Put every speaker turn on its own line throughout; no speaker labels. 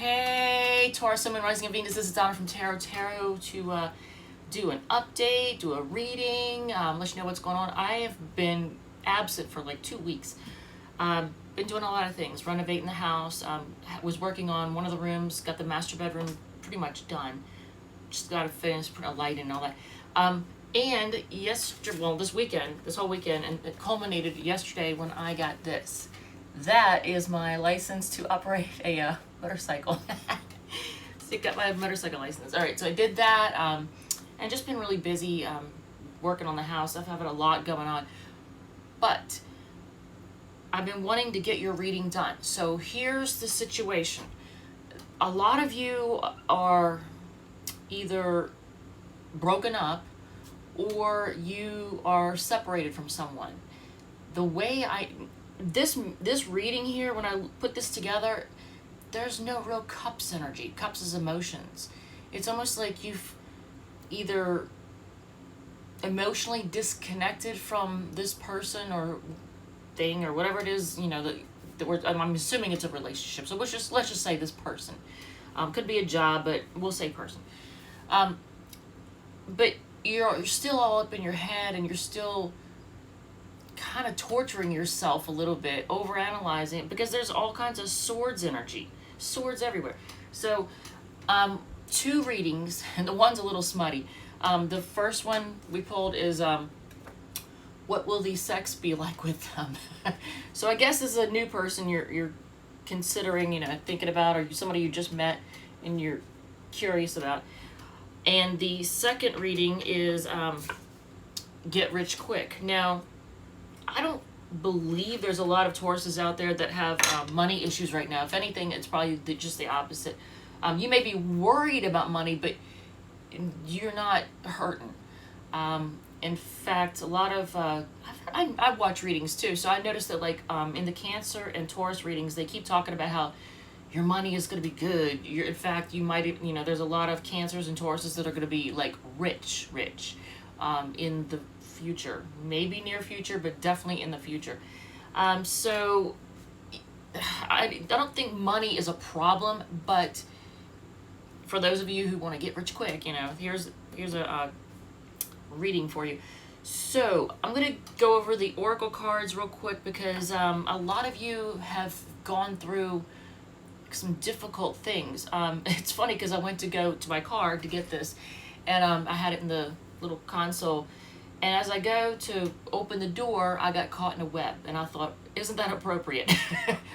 Hey, Taurus, Sun, Moon, Rising, and Venus. This is Donna from Tarot to do an update, do a reading, let you know what's going on. I have been absent for like 2 weeks. Been doing a lot of things, renovating the house. Was working on one of the rooms, got the master bedroom pretty much done. Just got to finish putting a light in and all that. And this whole weekend, and it culminated yesterday when I got this. That is my license to operate a motorcycle. So I got my motorcycle license. All right, so I did that, and just been really busy working on the house. I've had a lot going on, but I've been wanting to get your reading done. So here's the situation. A lot of you are either broken up or you are separated from someone. The way this reading here, when I put this together, there's no real cups energy. Cups is emotions. It's almost like you've either emotionally disconnected from this person or thing or whatever it is, you know, I'm assuming it's a relationship. So let's just say this person. Could be a job, but we'll say person. But you're still all up in your head, and you're still kind of torturing yourself a little bit, overanalyzing, because there's all kinds of swords energy, swords everywhere. So 2 readings, and the one's a little smutty. The first one we pulled is what will the sex be like with them? So I guess this is a new person you're considering, thinking about, or somebody you just met and you're curious about. And the second reading is get rich quick. Now, I don't believe there's a lot of Tauruses out there that have money issues right now. If anything, it's probably just the opposite. You may be worried about money, but you're not hurting. In fact, a lot of I watch readings too, so I noticed that in the Cancer and Taurus readings, they keep talking about how your money is going to be good. In fact, you might, there's a lot of Cancers and Tauruses that are going to be like rich, in the future, maybe near future, but definitely in the future. So I don't think money is a problem, but for those of you who want to get rich quick, here's a reading for you. So I'm going to go over the oracle cards real quick because a lot of you have gone through some difficult things. It's funny because I went to go to my car to get this, and I had it in the little console, and as I go to open the door, I got caught in a web, and I thought, isn't that appropriate?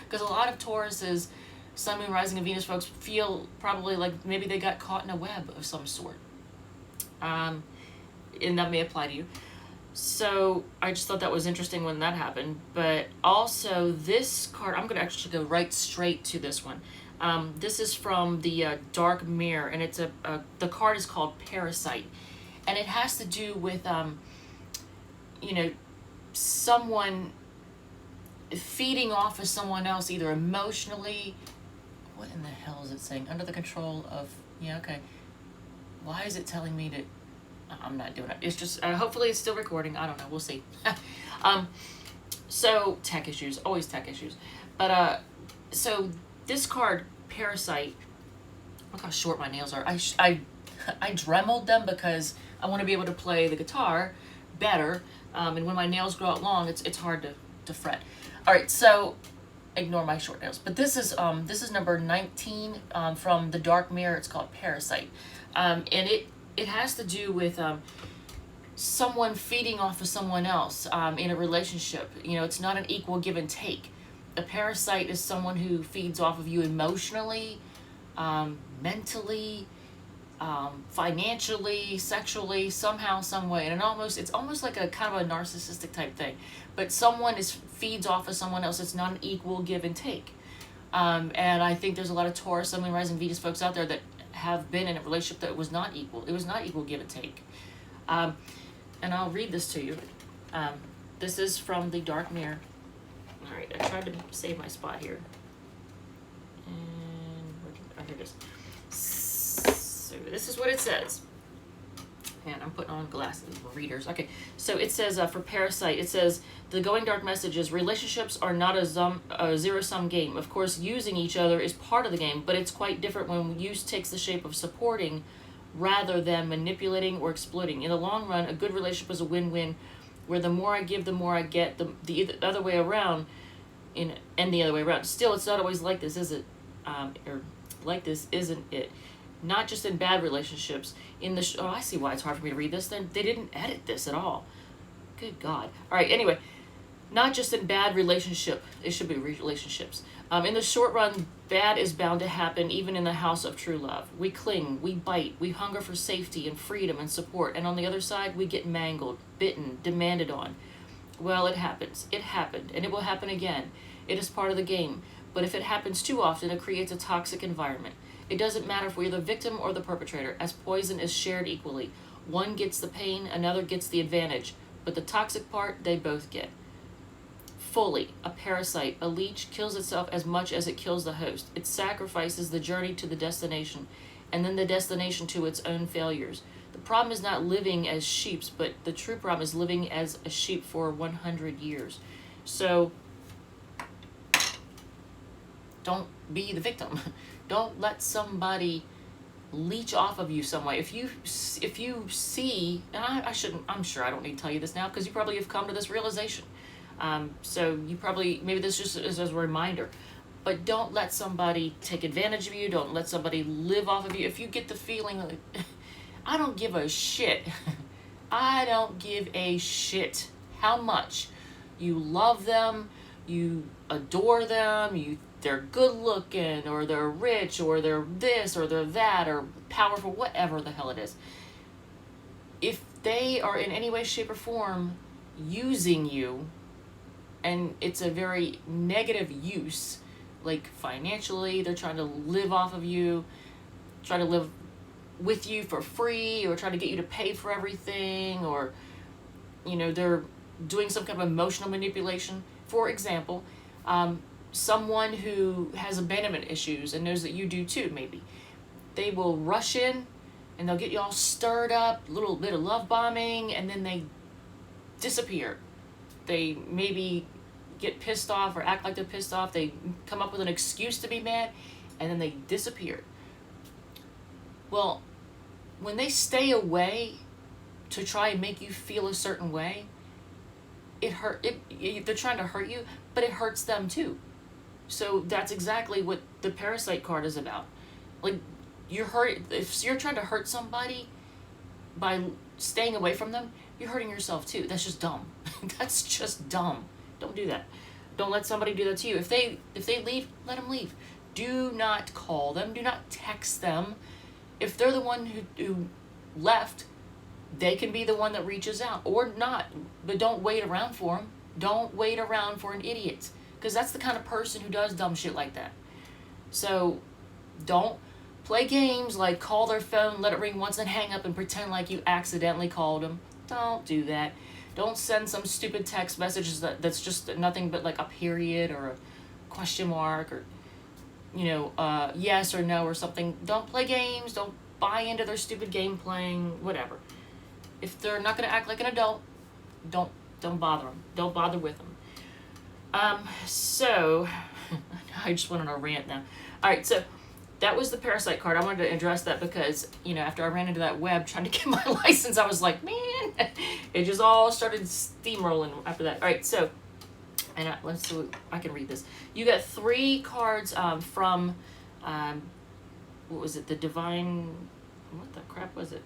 Because a lot of Tauruses, Sun, Moon, Rising, and Venus folks feel probably like maybe they got caught in a web of some sort. And that may apply to you. So I just thought that was interesting when that happened. But also this card, I'm going to actually go right straight to this one. This is from the Dark Mirror, and it's the card is called Parasite. And it has to do with, someone feeding off of someone else, either emotionally. What in the hell is it saying? Under the control of, okay. Why is it telling me to, I'm not doing it. It's just, hopefully it's still recording. I don't know. We'll see. So tech issues, always tech issues. But, so this card, Parasite, look how short my nails are. I dremeled them because I want to be able to play the guitar better. And when my nails grow out long, it's hard to fret. All right. So ignore my short nails, but this is number 19, from the Dark Mirror. It's called Parasite. And it has to do with someone feeding off of someone else in a relationship. It's not an equal give and take. A parasite is someone who feeds off of you emotionally, mentally, financially, sexually, somehow, some way. And it's almost like a kind of a narcissistic type thing. But someone feeds off of someone else. It's not an equal give and take. And I think there's a lot of Taurus, Sun, Moon, Rising, Venus folks out there that have been in a relationship that was not equal. It was not equal give and take. And I'll read this to you. This is from the Dark Mirror. All right, I tried to save my spot here. And here it is. So this is what it says. Man, I'm putting on glasses for readers. Okay, so it says for Parasite, it says the going dark message is relationships are not a zero-sum game. Of course, using each other is part of the game, but it's quite different when use takes the shape of supporting rather than manipulating or exploiting. In the long run, a good relationship is a win-win, where the more I give, the more I get. The other way around, and the other way around. Still, it's not always like this, is it? Or like this, isn't it? Not just in bad relationships. Oh, I see why it's hard for me to read this. Then they didn't edit this at all. Good God. All right. Anyway, not just in bad relationship. It should be relationships. In the short run, bad is bound to happen, even in the house of true love. We cling, we bite, we hunger for safety and freedom and support. And on the other side, we get mangled, bitten, demanded on. Well, it happens. It happened, and it will happen again. It is part of the game. But if it happens too often, it creates a toxic environment. It doesn't matter if we're the victim or the perpetrator, as poison is shared equally. One gets the pain, another gets the advantage. But the toxic part, they both get. Fully, a parasite, a leech, kills itself as much as it kills the host. It sacrifices the journey to the destination, and then the destination to its own failures. The problem is not living as sheep, but the true problem is living as a sheep for 100 years. So, don't be the victim. Don't let somebody leech off of you some way. If you see, and I'm sure I don't need to tell you this now, because you probably have come to this realization. So you probably, maybe this just is as a reminder, but don't let somebody take advantage of you. Don't let somebody live off of you. If you get the feeling like, I don't give a shit. I don't give a shit how much you love them, you adore them, they're good looking, or they're rich, or they're this, or they're that, or powerful, whatever the hell it is. If they are in any way, shape, or form using you, and it's a very negative use, like financially, they're trying to live off of you, try to live with you for free, or try to get you to pay for everything, or, they're doing some kind of emotional manipulation. For example, someone who has abandonment issues and knows that you do too, maybe. They will rush in and they'll get you all stirred up, a little bit of love bombing, and then they disappear. They maybe get pissed off or act like they're pissed off. They come up with an excuse to be mad, and then they disappear. Well, when they stay away to try and make you feel a certain way, they're trying to hurt you, but it hurts them too. So that's exactly what the parasite card is about. Like, if you're trying to hurt somebody by staying away from them, you're hurting yourself too. That's just dumb. That's just dumb. Don't do that. Don't let somebody do that to you. If they leave, let them leave. Do not call them. Do not text them. If they're the one who left, they can be the one that reaches out, or not. But don't wait around for them. Don't wait around for an idiot, because that's the kind of person who does dumb shit like that. So don't play games like call their phone, let it ring once, and hang up and pretend like you accidentally called them. Don't do that. Don't send some stupid text messages that's just nothing but like a period or a question mark, or yes or no or something. Don't play games. Don't buy into their stupid game playing, whatever. If they're not going to act like an adult, don't bother them. Don't bother with them. So I just went on a rant now. All right, so that was the parasite card. I wanted to address that because, after I ran into that web trying to get my license, I was like, man, it just all started steamrolling after that. All right, so, and let's see, I can read this. You got 3 cards from, what was it, the Devine, what the crap was it?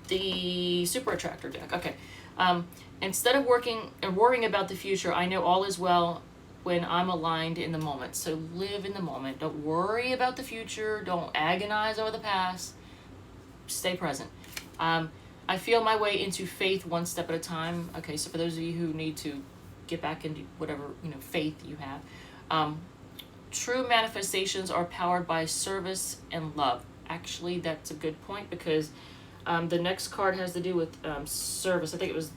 The Super Attractor deck. Okay. Instead of worrying about the future, I know all is well when I'm aligned in the moment. So live in the moment. Don't worry about the future. Don't agonize over the past. Stay present. I feel my way into faith one step at a time. Okay, so for those of you who need to get back into whatever faith you have, true manifestations are powered by service and love. Actually, that's a good point, because the next card has to do with service. I think it was,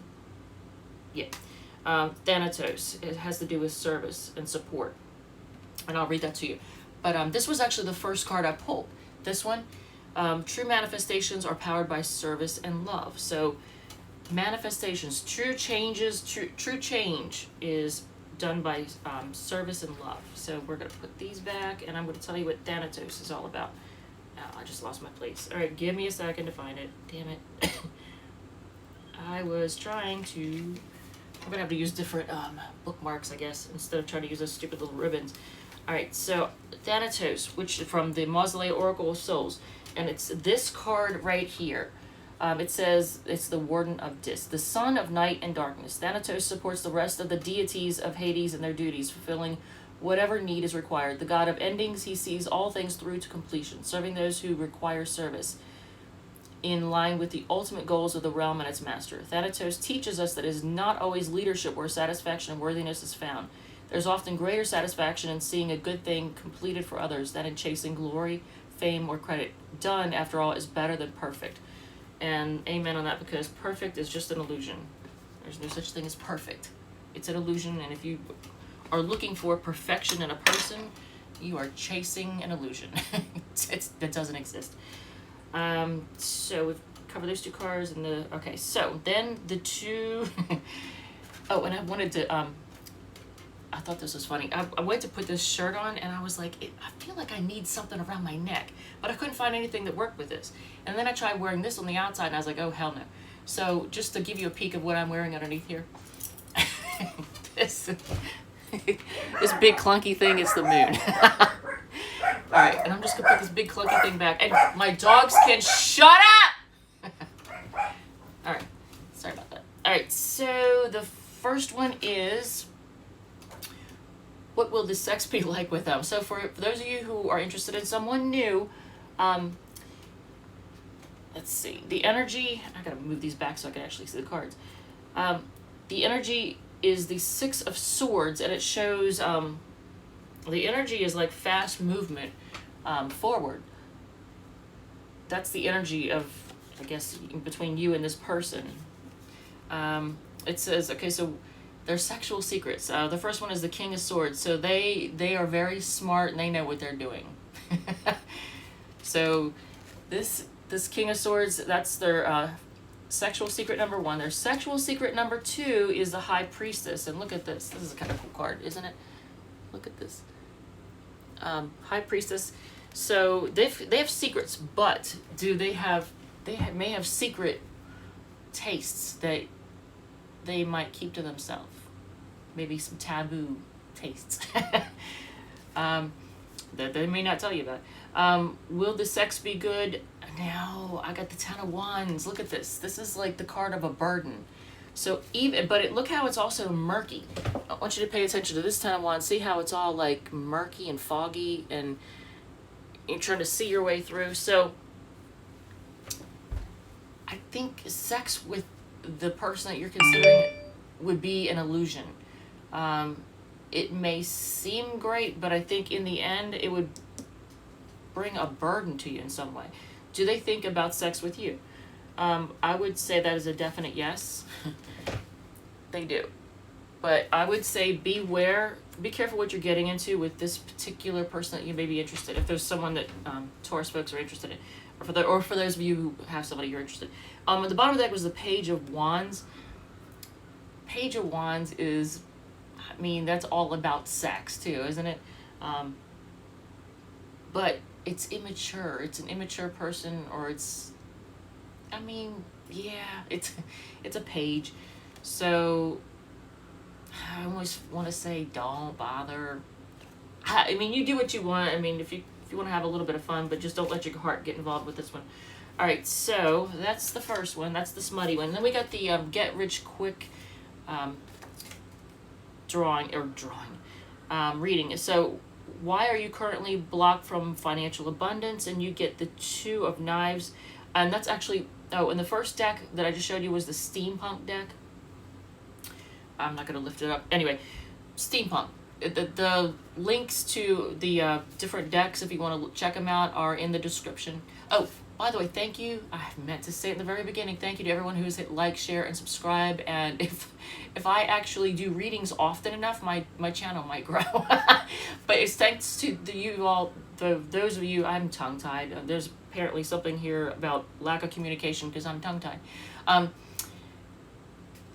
Thanatos. It has to do with service and support. And I'll read that to you. But this was actually the first card I pulled. This one, True manifestations are powered by service and love. So manifestations, true change is done by service and love. So we're going to put these back, and I'm going to tell you what Thanatos is all about. Oh, I just lost my place. All right, give me a second to find it. Damn it. I was trying to... I'm going to have to use different bookmarks, I guess, instead of trying to use those stupid little ribbons. All right, so Thanatos, which is from the Mausolea Oracle of Souls, and it's this card right here. It says it's the Warden of Dis, the son of night and darkness. Thanatos supports the rest of the deities of Hades in their duties, fulfilling whatever need is required. The god of endings, he sees all things through to completion, serving those who require service in line with the ultimate goals of the realm and its master. Thanatos teaches us that it is not always leadership where satisfaction and worthiness is found. There's often greater satisfaction in seeing a good thing completed for others than in chasing glory, fame, or credit. Done, after all, is better than perfect. And amen on that, because perfect is just an illusion. There's no such thing as perfect. It's an illusion, and if you are looking for perfection in a person, you are chasing an illusion. That doesn't exist. So we've covered those two cards, and okay, so then the two... Oh, and I wanted to... I thought this was funny. I went to put this shirt on, and I was like, I feel like I need something around my neck, but I couldn't find anything that worked with this. And then I tried wearing this on the outside, and I was like, oh, hell no. So just to give you a peek of what I'm wearing underneath here, this big clunky thing is the moon. All right, and I'm just gonna put this big clunky thing back, and my dogs can shut up. All right, sorry about that. All right, so the first one is, what will the sex be like with them? So for those of you who are interested in someone new, let's see, the energy, I gotta move these back so I can actually see the cards. The energy is the Six of Swords, and it shows the energy is like fast movement forward. That's the energy of, I guess, between you and this person. It says, okay, so their sexual secrets. The first one is the King of Swords. So they are very smart, and they know what they're doing. So this King of Swords, that's their sexual secret number one. Their sexual secret number two is the High Priestess. And look at this. This is a kind of cool card, isn't it? Look at this. High Priestess. So they have secrets, but do they may have secret tastes that they might keep to themselves. Maybe some taboo tastes that they may not tell you about. Will the sex be good? No, I got the Ten of Wands. Look at this. This is like the card of a burden. So look how it's also murky. I want you to pay attention to this Ten of Wands. See how it's all like murky and foggy, and you're trying to see your way through. So I think sex with the person that you're considering would be an illusion. It may seem great, but I think in the end it would bring a burden to you in some way. Do they think about sex with you? I would say that is a definite yes. They do. But I would say be careful what you're getting into with this particular person that you may be interested in. If there's someone that Taurus folks are interested in, or for those of you who have somebody you're interested in. At the bottom of the deck was the Page of Wands. Page of Wands is, I mean, that's all about sex too, isn't it? But it's immature. It's an immature person, or it's, I mean, yeah, it's a page. So I always want to say don't bother. I mean, you do what you want. I mean, if you want to have a little bit of fun, but just don't let your heart get involved with this one. All right, so that's the first one. That's the smutty one. Then we got the Get Rich Quick reading. So why are you currently blocked from financial abundance? And you get the Two of Knives. And that's actually, and the first deck that I just showed you was the Steampunk deck. I'm not going to lift it up. Anyway, Steampunk. The links to the different decks, if you want to check them out, are in the description. Oh, By the way, thank you. I meant to say it in the very beginning. Thank you to everyone who's hit like, share, and subscribe. And if I actually do readings often enough, my channel might grow. But it's thanks to you all, those of you. I'm tongue-tied. There's apparently something here about lack of communication because I'm tongue-tied.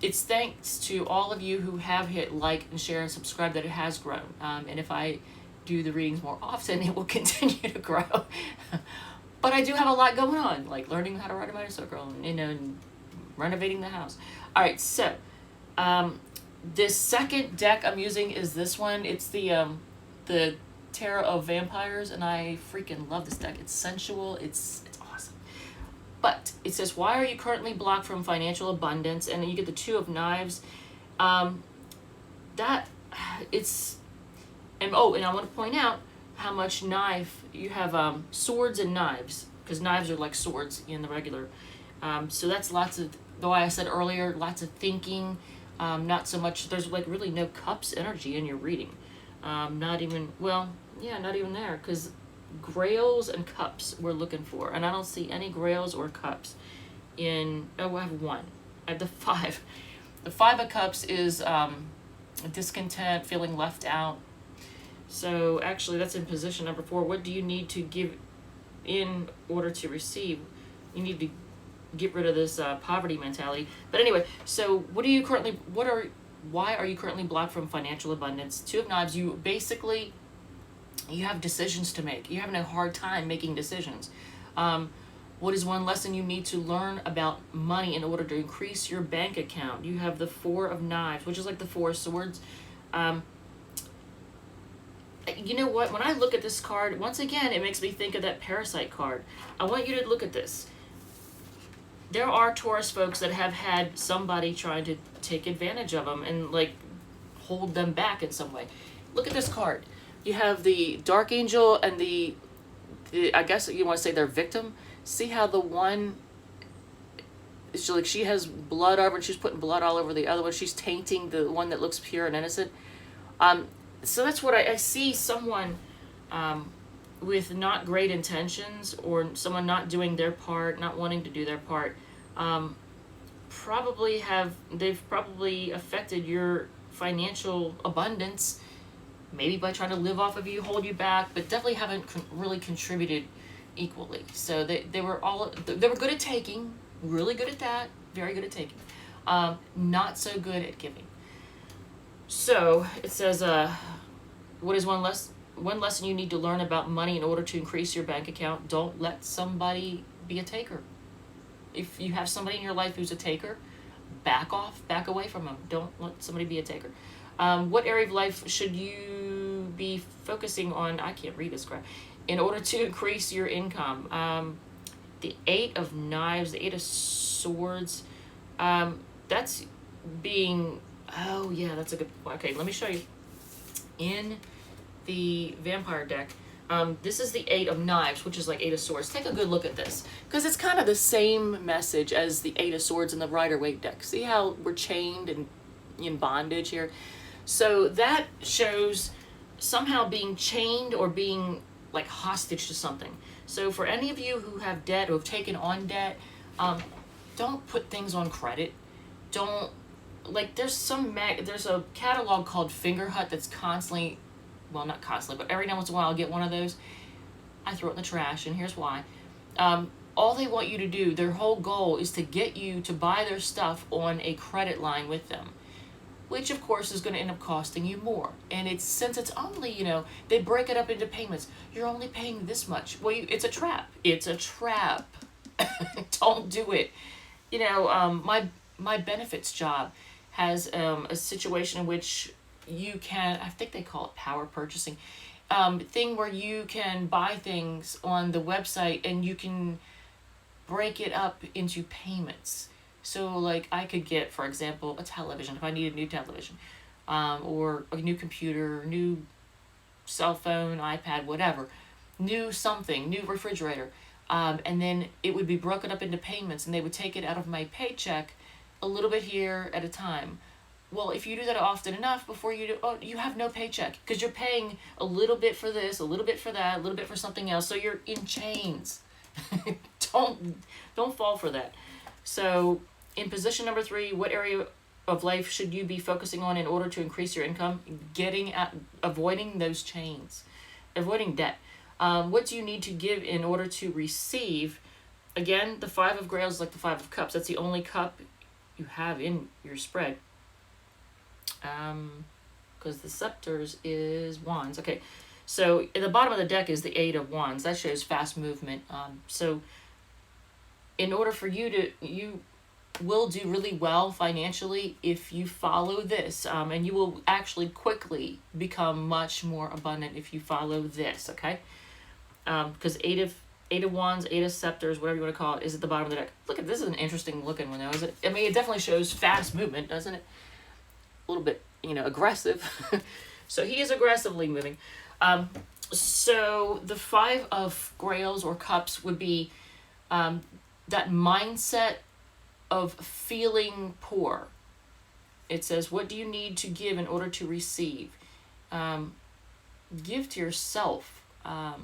It's thanks to all of you who have hit like and share and subscribe that it has grown. And if I do the readings more often, it will continue to grow. But I do have a lot going on, like learning how to ride a motorcycle and, and renovating the house. All right, so this second deck I'm using is this one. It's the Tarot of Vampires, and I freaking love this deck. It's sensual. It's awesome. But it says, why are you currently blocked from financial abundance? And then you get the Two of Knives. And I want to point out how much knife you have, swords and knives, because knives are like swords in the regular. So that's lots of, the way I said earlier, lots of thinking. Not so much, there's like really no cups energy in your reading. Not even there, because grails and cups we're looking for, and I don't see any grails or cups in, I have one. I have the 5. The 5 of Cups is discontent, feeling left out. So actually that's in position number 4. What do you need to give in order to receive? You need to get rid of this poverty mentality. But anyway, so why are you currently blocked from financial abundance? Two of Knives, you have decisions to make. You're having a hard time making decisions. What is one lesson you need to learn about money in order to increase your bank account? You have the 4 of Knives, which is like the 4 of Swords. You know what? When I look at this card, once again, it makes me think of that Parasite card. I want you to look at this. There are Taurus folks that have had somebody trying to take advantage of them and like hold them back in some way. Look at this card. You have the Dark Angel and the I guess you want to say their victim. See how the one, she has blood over, and she's putting blood all over the other one. She's tainting the one that looks pure and innocent. So that's what I see, someone with not great intentions, or someone not doing their part, not wanting to do their part, they've probably affected your financial abundance, maybe by trying to live off of you, hold you back, but definitely haven't really contributed equally. So they were good at taking, really good at that, very good at taking, not so good at giving. So it says, what is one lesson you need to learn about money in order to increase your bank account? Don't let somebody be a taker. If you have somebody in your life who's a taker, back away from them. Don't let somebody be a taker. What area of life should you be focusing on? I can't read this crap. In order to increase your income. The 8 of Knives, the 8 of Swords, that's being, oh yeah, that's a good point. Okay, let me show you. In the Vampire deck, this is the 8 of Knives, which is like 8 of Swords. Take a good look at this, because it's kind of the same message as the 8 of Swords in the Rider-Waite deck. See how we're chained and in bondage here? So that shows somehow being chained or being like hostage to something. So for any of you who have debt or have taken on debt, don't put things on credit. Don't, like, there's a catalog called Fingerhut that's constantly, well, not constantly, but every now and once in a while I'll get one of those. I throw it in the trash, and here's why. All they want you to do, their whole goal is to get you to buy their stuff on a credit line with them, which of course is going to end up costing you more. And since it's only, they break it up into payments. You're only paying this much. Well, it's a trap. It's a trap. Don't do it. My benefits job has a situation in which you can, I think they call it power purchasing, thing where you can buy things on the website and you can break it up into payments. So like I could get, for example, a television if I need a new television, or a new computer, new cell phone, iPad, whatever, new refrigerator, and then it would be broken up into payments, and they would take it out of my paycheck, a little bit here at a time. Well, if you do that often enough, before you have no paycheck, because you're paying a little bit for this, a little bit for that, a little bit for something else. So you're in chains. don't fall for that. So in position number 3, what area of life should you be focusing on in order to increase your income? Avoiding those chains, avoiding debt. What do you need to give in order to receive? Again, the 5 of Grails is like the 5 of Cups. That's the only cup you have in your spread. Because the Scepters is Wands. Okay, so in the bottom of the deck is the 8 of Wands. That shows fast movement. So in order for you will do really well financially if you follow this, and you will actually quickly become much more abundant if you follow this, okay? Because 8 of Wands, 8 of Scepters, whatever you want to call it, is at the bottom of the deck. Look at this, is an interesting looking one though, is it? I mean, it definitely shows fast movement, doesn't it? A little bit, aggressive. So he is aggressively moving. So the 5 of Grails or Cups would be that mindset of feeling poor. It says, what do you need to give in order to receive? Give to yourself. I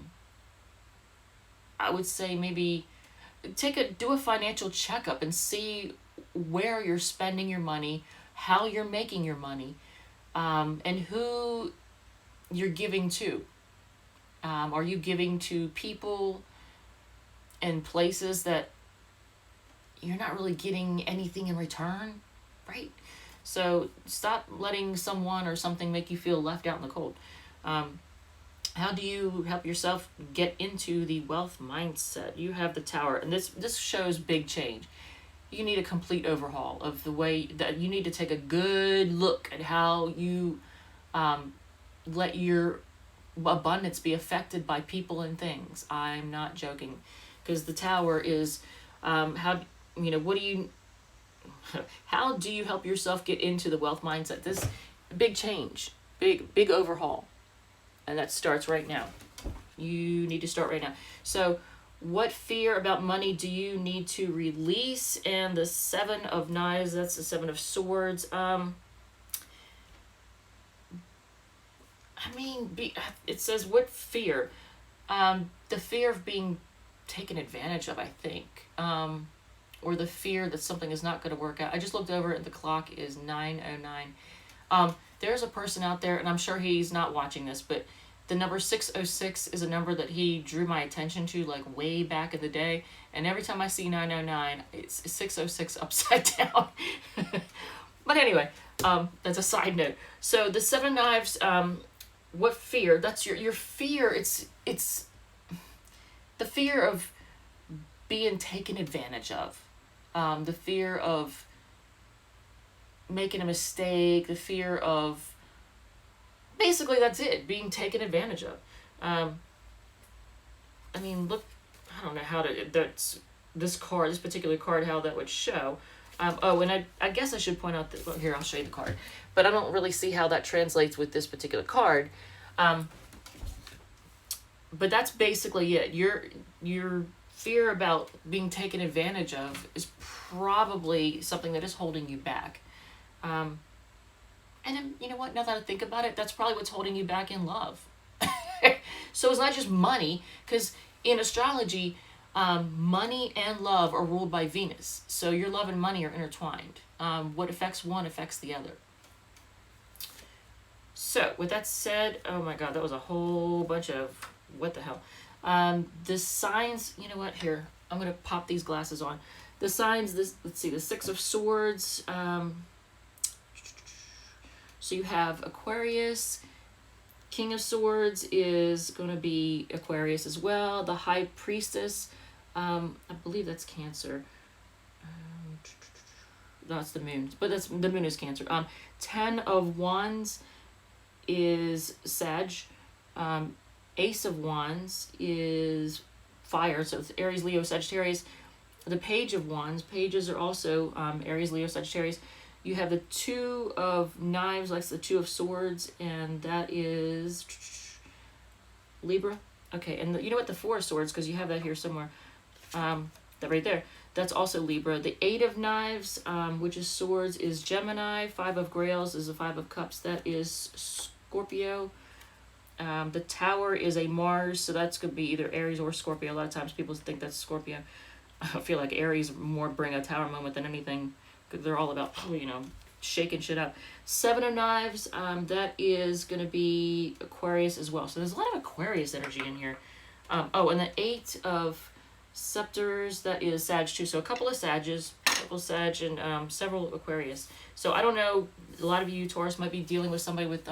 would say maybe do a financial checkup and see where you're spending your money, how you're making your money, and who you're giving to. Are you giving to people and places that you're not really getting anything in return, right? So stop letting someone or something make you feel left out in the cold. How do you help yourself get into the wealth mindset? You have the Tower, and this shows big change. You need a complete overhaul of the way that you need to take a good look at how you let your abundance be affected by people and things. I'm not joking, because the Tower is how do you help yourself get into the wealth mindset? This big change, big overhaul, and that starts right now. You need to start right now. So what fear about money do you need to release? And the 7 of Knives, that's the 7 of Swords. It says what fear? The fear of being taken advantage of, I think. Or the fear that something is not going to work out. I just looked over and the clock is 9:09. There's a person out there, and I'm sure he's not watching this, but the number 606 is a number that he drew my attention to like way back in the day. And every time I see 909, it's 606 upside down. But anyway, that's a side note. So the 7 of Knives, what fear? That's your fear. It's the fear of being taken advantage of. The fear of making a mistake, the fear of, basically that's it, being taken advantage of. Look, I don't know how that's this particular card, how that would show. And I guess I should point out that, here, I'll show you the card, but I don't really see how that translates with this particular card. But that's basically it. Your fear about being taken advantage of is probably something that is holding you back. And then, you know what, now that I think about it, that's probably what's holding you back in love. So it's not just money, because in astrology, money and love are ruled by Venus. So your love and money are intertwined. What affects one affects the other. So with that said, oh my God, that was a whole bunch of what the hell. The signs, you know what, here, I'm going to pop these glasses on. The signs, let's see, the 6 of Swords. So you have Aquarius. King of Swords is going to be Aquarius as well. The High Priestess, I believe that's Cancer. That's the moon, but the moon is Cancer. 10 of Wands is Sag. Ace of Wands is fire, so it's Aries, Leo, Sagittarius. The Page of Wands, pages are also Aries, Leo, Sagittarius. You have the 2 of Knives, like the 2 of Swords, and that is Libra. Okay, and you know what, the 4 of Swords, because you have that here somewhere, that right there, that's also Libra. The 8 of Knives, which is Swords, is Gemini. 5 of Grails is the 5 of Cups, that is Scorpio. The Tower is a Mars, so that's going to be either Aries or Scorpio. A lot of times people think that's Scorpio. I feel like Aries more bring a tower moment than anything, because they're all about, you know, shaking shit up. Seven of Knives, that is going to be Aquarius as well. So there's a lot of Aquarius energy in here. Oh, and the Eight of Scepters, that is Sag too. So a couple of Sages, Sag, and several Aquarius. So I don't know, a lot of you Taurus might be dealing with somebody with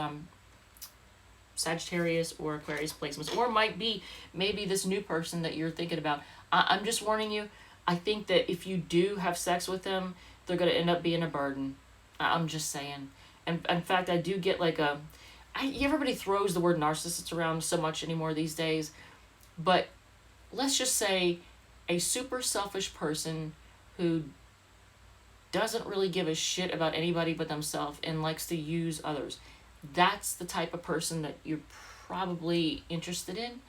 Sagittarius or Aquarius placements, or might be maybe this new person that you're thinking about. I'm just warning you. I think that if you do have sex with them, they're going to end up being a burden. I'm just saying. And in fact, I do get like everybody throws the word narcissist around so much anymore these days, but let's just say a super selfish person who doesn't really give a shit about anybody but themselves and likes to use others. That's the type of person that you're probably interested in,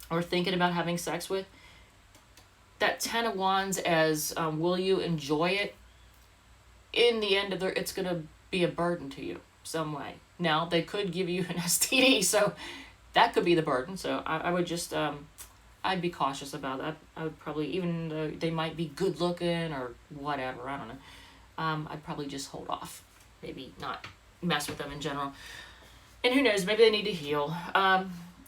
or thinking about having sex with. That Ten of Wands as will you enjoy it? In the end of it's going to be a burden to you some way. Now, they could give you an STD, so that could be the burden. So I would just, I'd be cautious about that. I would probably, even though they might be good looking or whatever, I don't know. I'd probably just hold off. Maybe not mess with them in general. And who knows, maybe they need to heal.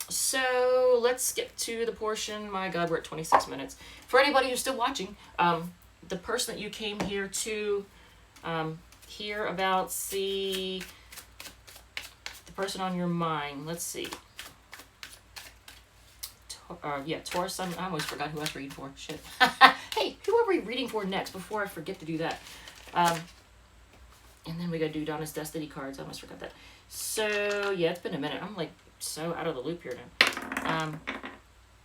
So let's get to the portion. My God, we're at 26 minutes. For anybody who's still watching, the person that you came here to hear about, see the person on your mind. Let's see. Yeah, Taurus. I almost forgot who I was reading for. Shit. Hey, who are we reading for next before I forget to do that? And then we gotta do Donna's Destiny cards. I almost forgot that. So, yeah, it's been a minute. I'm like so out of the loop here now.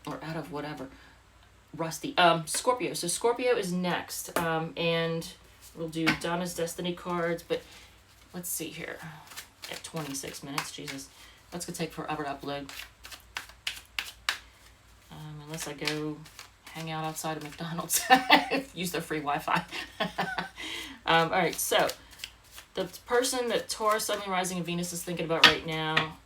Or out of whatever. Rusty. Scorpio. So Scorpio is next. And we'll do Donna's Destiny cards. But let's see here. At 26 minutes. Jesus. That's gonna take forever to upload. Unless I go hang out outside of McDonald's. Use their free Wi-Fi. Alright, so the person that Taurus, Sun, Rising, and Venus is thinking about right now,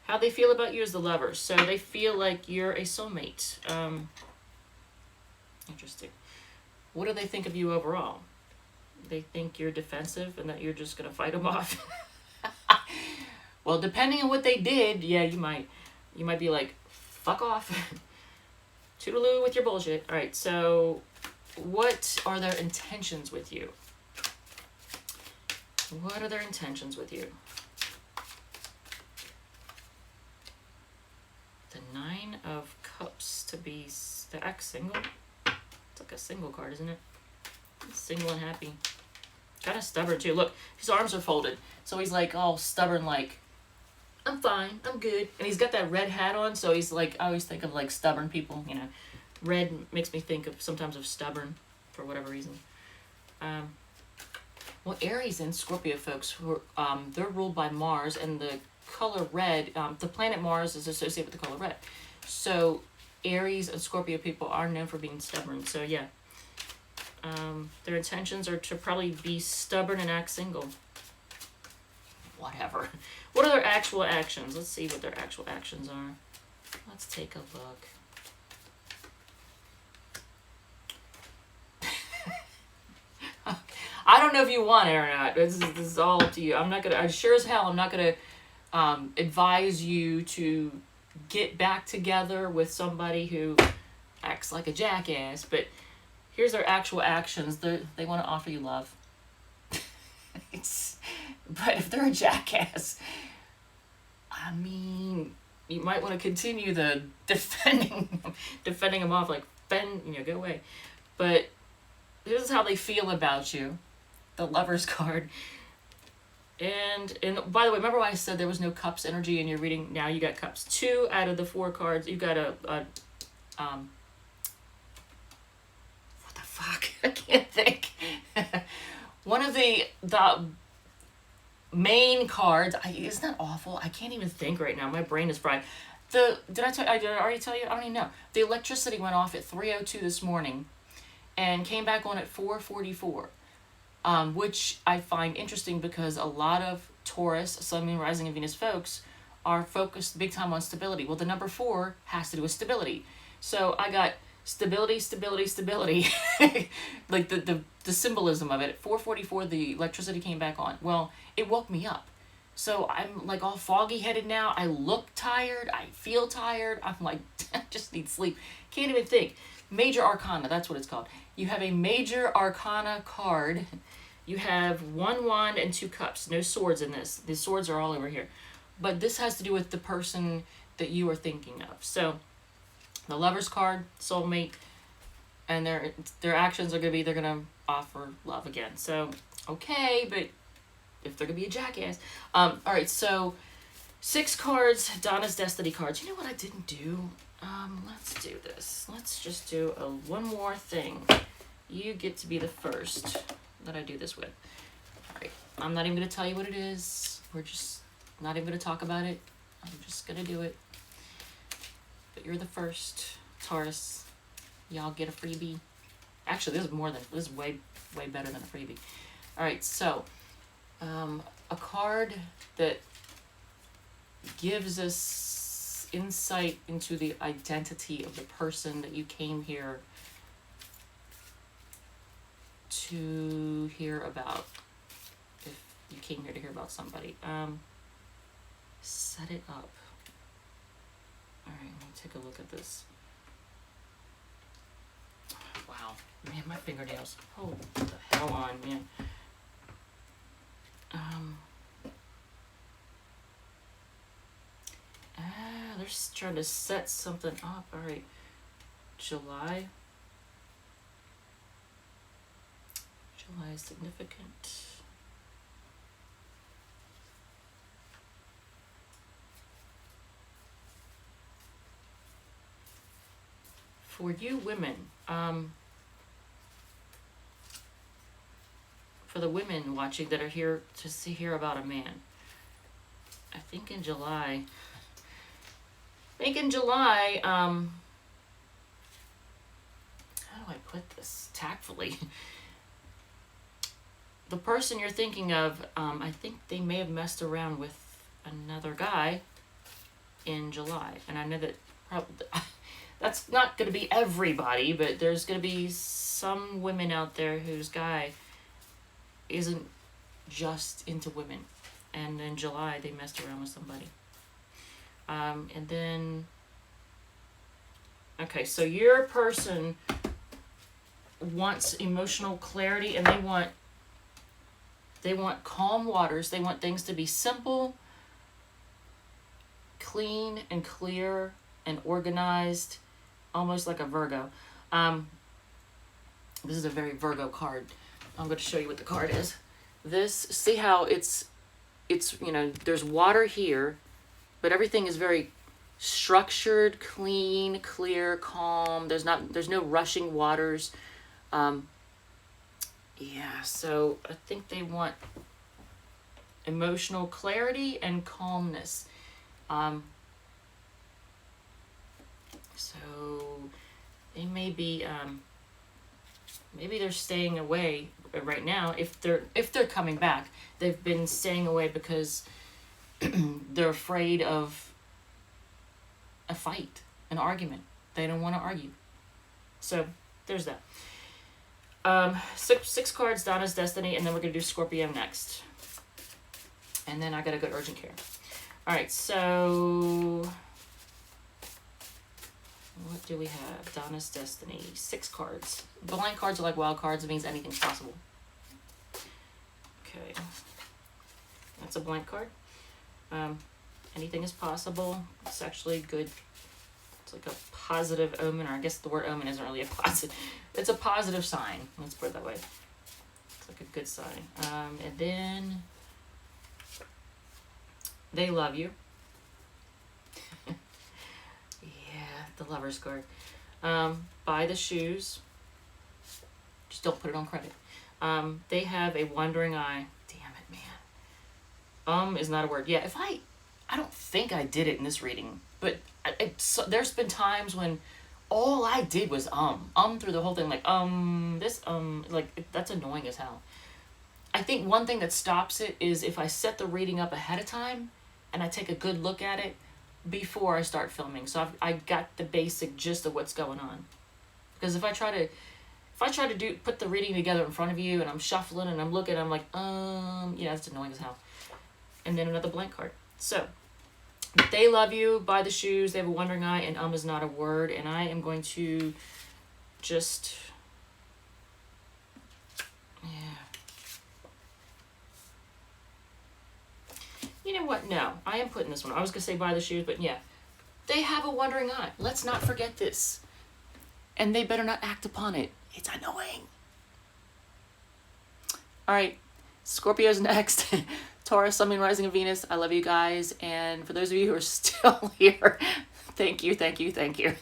how they feel about you as the lover. So they feel like you're a soulmate. Interesting. What do they think of you overall? They think you're defensive and that you're just going to fight them off. Well, depending on what they did, yeah, you might be like, fuck off. Toodaloo with your bullshit. All right, so what are their intentions with you? What are their intentions with you? The Nine of Cups to be the ex single. It's like a single card, isn't it? Single and happy. Kind of stubborn too. Look, his arms are folded. So he's like all stubborn, like, I'm fine, I'm good. And he's got that red hat on, so he's like, I always think of like stubborn people, you know. Red makes me think of sometimes of stubborn for whatever reason. Well, Aries and Scorpio folks, who are, they're ruled by Mars, and the color red, the planet Mars is associated with the color red. So Aries and Scorpio people are known for being stubborn. So yeah, their intentions are to probably be stubborn and act single. Whatever. What are their actual actions? Let's see what their actual actions are. Let's take a look. I don't know if you want it or not. This is all up to you. I sure as hell, I'm not gonna advise you to get back together with somebody who acts like a jackass. But here's their actual actions. They want to offer you love. But if they're a jackass, I mean, you might want to continue the defending them off, like, go away. But this is how they feel about you. The Lover's card. And by the way, remember when I said there was no Cups energy in your reading? Now you got Cups. 2 out of the 4 cards. You got what the fuck? I can't think. One of the main cards. Isn't that awful? I can't even think right now. My brain is fried. Did I already tell you? I don't even know. The electricity went off at 3:02 this morning, and came back on at 4:44. Which I find interesting because a lot of Taurus, Sun, Moon, Rising, and Venus folks are focused big time on stability. Well, the number 4 has to do with stability. So I got stability, stability, stability. Like the symbolism of it. At 4:44, the electricity came back on. Well, it woke me up. So I'm like all foggy headed now. I look tired. I feel tired. I'm like, I just need sleep. Can't even think. Major Arcana, that's what it's called. You have a Major Arcana card. You have 1 wand and 2 cups. No swords in this. The swords are all over here. But this has to do with the person that you are thinking of. So the Lover's card, soulmate, and their actions are going to be, they're going to offer love again. So, okay, but if they're going to be a jackass. All right, so 6 cards, Donna's Destiny cards. You know what I didn't do? Let's do this. Let's just do one more thing. You get to be the first that I do this with. All right, I'm not even going to tell you what it is. We're just not even going to talk about it. I'm just going to do it. But you're the first, Taurus. Y'all get a freebie. Actually, this is way better than a freebie. All right, so a card that gives us insight into the identity of the person that you came here to hear about. If you came here to hear about somebody, set it up. All right, let me take a look at this. Wow, man, my fingernails. Hold the hell on, man. They're trying to set something up. All right, July. July is significant. For you women, for the women watching that are here to hear about a man, I think in July, how do I put this tactfully? The person you're thinking of, I think they may have messed around with another guy in July. And I know that probably, that's not going to be everybody, but there's going to be some women out there whose guy isn't just into women. And in July, they messed around with somebody. And then, okay, so your person wants emotional clarity, and they want calm waters. They want things to be simple, clean and clear and organized, almost like a Virgo. This is a very Virgo card. I'm going to show you what the card is. This, see how it's you know, there's water here, but everything is very structured, clean, clear, calm. There's no rushing waters. Yeah, so I think they want emotional clarity and calmness. So they may be, maybe they're staying away right now. If they're coming back, they've been staying away because they're afraid of a fight, an argument. They don't want to argue. So there's that. Six cards, Donna's Destiny, and then we're going to do Scorpio next. And then I got to go to urgent care. All right, so what do we have? Donna's Destiny, 6 cards. Blind cards are like wild cards. It means anything's possible. Okay. That's a blank card. Anything is possible. It's actually good. It's like a positive omen, or I guess the word omen isn't really a positive. It's a positive sign. Let's put it that way. It's like a good sign. And then they love you. Yeah, the Lover's card. Buy the shoes. Just don't put it on credit. They have a wandering eye. Damn it, man. Is not a word. Yeah, if I don't think I did it in this reading, but there's been times when all I did was through the whole thing, like that's annoying as hell. I think one thing that stops it is if I set the reading up ahead of time and I take a good look at it before I start filming. So I got the basic gist of what's going on. Because if I try to put the reading together in front of you and I'm shuffling and I'm looking, I'm like, yeah, that's annoying as hell. And then another blank card. So, they love you, buy the shoes, they have a wandering eye, and is not a word. And I am going to just, yeah. You know what? No, I am putting this one. I was going to say buy the shoes, but yeah. They have a wandering eye. Let's not forget this. And they better not act upon it. It's annoying. All right, Scorpio's next. Taurus, Sun, Moon, Rising, and Venus. I love you guys. And for those of you who are still here, thank you, thank you, thank you.